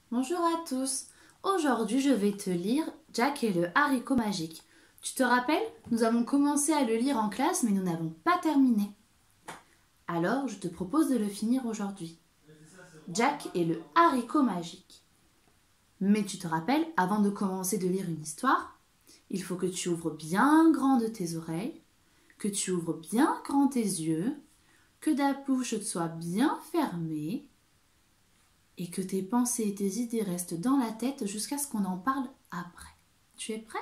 Bonjour à tous. Aujourd'hui, je vais te lire Jack et le haricot magique. Tu te rappelles? Nous avons commencé à le lire en classe, mais nous n'avons pas terminé. Alors, je te propose de le finir aujourd'hui. Jack et le haricot magique. Mais tu te rappelles, avant de commencer de lire une histoire, il faut que tu ouvres bien grand de tes oreilles, que tu ouvres bien grand tes yeux, que ta bouche soit bien fermée, et que tes pensées et tes idées restent dans la tête jusqu'à ce qu'on en parle après. Tu es prêt?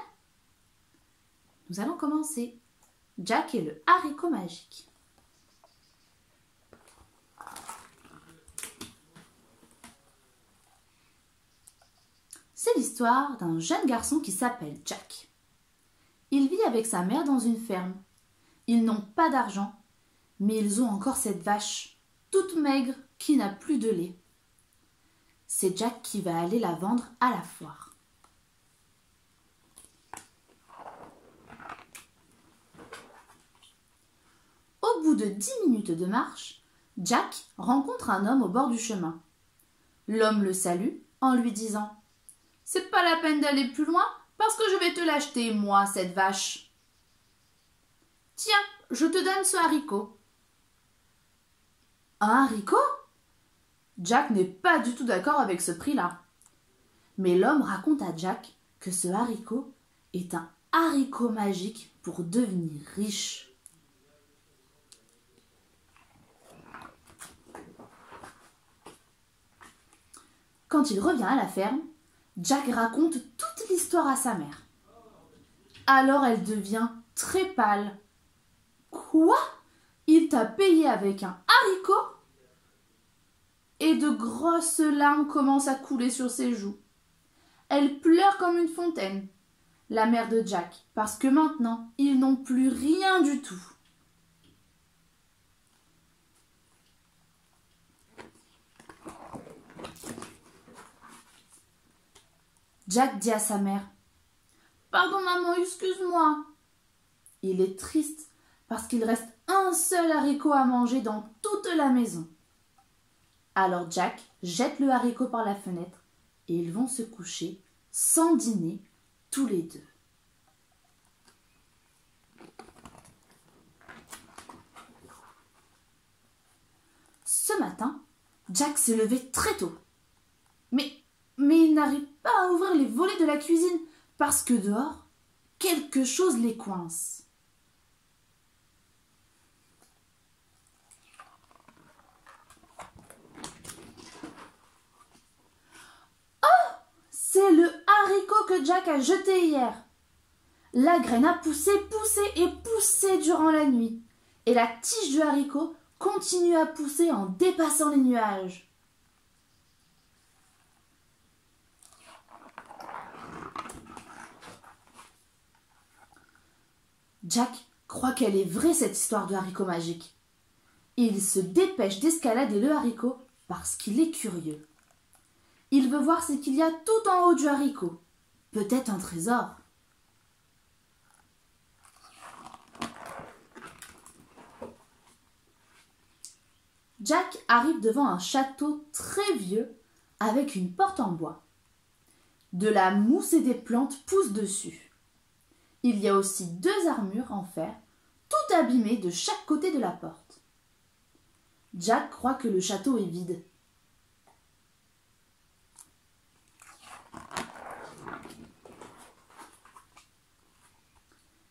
Nous allons commencer. Jack et le haricot magique. C'est l'histoire d'un jeune garçon qui s'appelle Jack. Il vit avec sa mère dans une ferme. Ils n'ont pas d'argent, mais ils ont encore cette vache, toute maigre, qui n'a plus de lait. C'est Jack qui va aller la vendre à la foire. Au bout de 10 minutes de marche, Jack rencontre un homme au bord du chemin. L'homme le salue en lui disant « C'est pas la peine d'aller plus loin parce que je vais te l'acheter, moi, cette vache. Tiens, je te donne ce haricot. » Un haricot? Jack n'est pas du tout d'accord avec ce prix-là. Mais l'homme raconte à Jack que ce haricot est un haricot magique pour devenir riche. Quand il revient à la ferme, Jack raconte toute l'histoire à sa mère. Alors elle devient très pâle. « Quoi? Il t'a payé avec un haricot ?» Et de grosses larmes commencent à couler sur ses joues. Elle pleure comme une fontaine, la mère de Jack, parce que maintenant, ils n'ont plus rien du tout. Jack dit à sa mère « Pardon maman, excuse-moi ». Il est triste parce qu'il reste un seul haricot à manger dans toute la maison. Alors Jack jette le haricot par la fenêtre et ils vont se coucher sans dîner tous les deux. Ce matin, Jack s'est levé très tôt. Mais il n'arrive pas à ouvrir les volets de la cuisine parce que dehors, quelque chose les coince. C'est le haricot que Jack a jeté hier. La graine a poussé et poussé durant la nuit. Et la tige du haricot continue à pousser en dépassant les nuages. Jack croit qu'elle est vraie cette histoire de haricot magique. Il se dépêche d'escalader le haricot parce qu'il est curieux. Il veut voir ce qu'il y a tout en haut du haricot. Peut-être un trésor. Jack arrive devant un château très vieux avec une porte en bois. De la mousse et des plantes poussent dessus. Il y a aussi 2 armures en fer, toutes abîmées de chaque côté de la porte. Jack croit que le château est vide.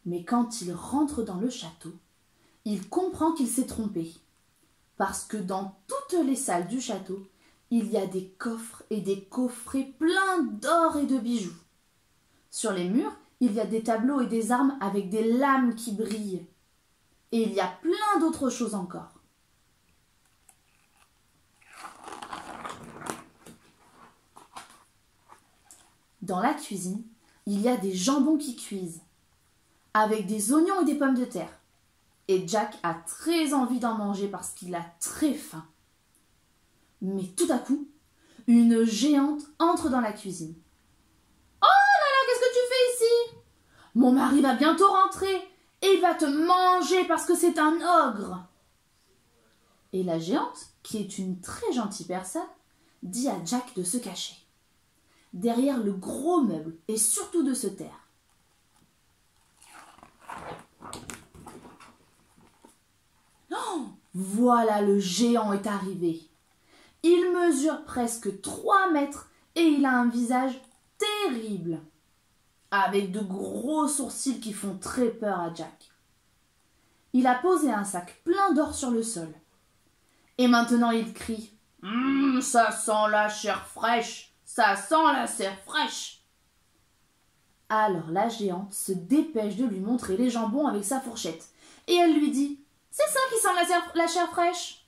Mais quand il rentre dans le château, il comprend qu'il s'est trompé. Parce que dans toutes les salles du château, il y a des coffres et des coffrets pleins d'or et de bijoux. Sur les murs, il y a des tableaux et des armes avec des lames qui brillent. Et il y a plein d'autres choses encore. Dans la cuisine, il y a des jambons qui cuisent, avec des oignons et des pommes de terre. Et Jack a très envie d'en manger parce qu'il a très faim. Mais tout à coup, une géante entre dans la cuisine. « Oh là là, qu'est-ce que tu fais ici? Mon mari va bientôt rentrer et il va te manger parce que c'est un ogre. » Et la géante, qui est une très gentille personne, dit à Jack de se cacher. derrière le gros meuble et surtout de se taire. Oh, voilà, le géant est arrivé. Il mesure presque 3 mètres et il a un visage terrible, avec de gros sourcils qui font très peur à Jack. Il a posé un sac plein d'or sur le sol. Et maintenant il crie « Ça sent la chair fraîche, ça sent la chair fraîche !» Alors la géante se dépêche de lui montrer les jambons avec sa fourchette. Et elle lui dit « C'est ça qui sent la chair fraîche !»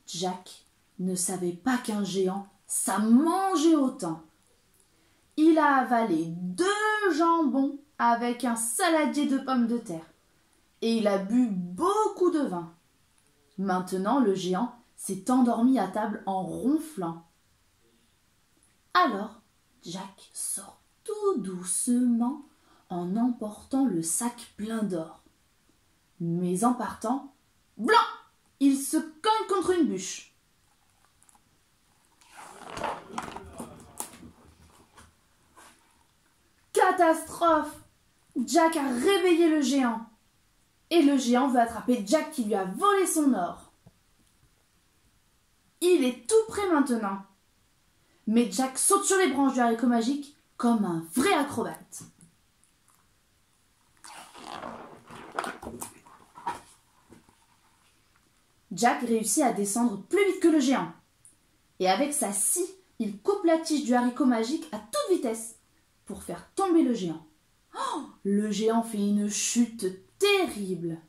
Jack ne savait pas qu'un géant, ça mangeait autant. Il a avalé 2 jambons avec un saladier de pommes de terre. Et il a bu beaucoup de vin. Maintenant, le géant s'est endormi à table en ronflant. Alors, Jack sort tout doucement en emportant le sac plein d'or. Mais en partant, blanc, il se cogne contre une bûche. Catastrophe! Jack a réveillé le géant. Et le géant veut attraper Jack qui lui a volé son or. Il est tout prêt maintenant. Mais Jack saute sur les branches du haricot magique comme un vrai acrobate. Jack réussit à descendre plus vite que le géant. Et avec sa scie, il coupe la tige du haricot magique à toute vitesse pour faire tomber le géant. Oh, le géant fait une chute terrible.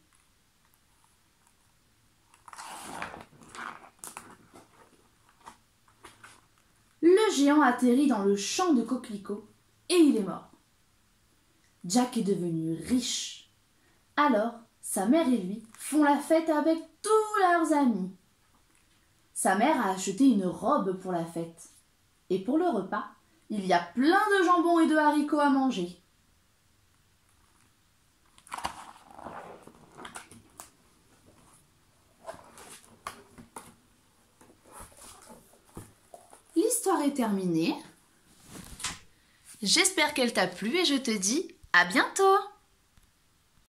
Le géant atterrit dans le champ de coquelicots et il est mort. Jack est devenu riche. Alors, sa mère et lui font la fête avec tous leurs amis. Sa mère a acheté une robe pour la fête. Et pour le repas, il y a plein de jambon et de haricots à manger. L'histoire est terminée. J'espère qu'elle t'a plu et je te dis à bientôt!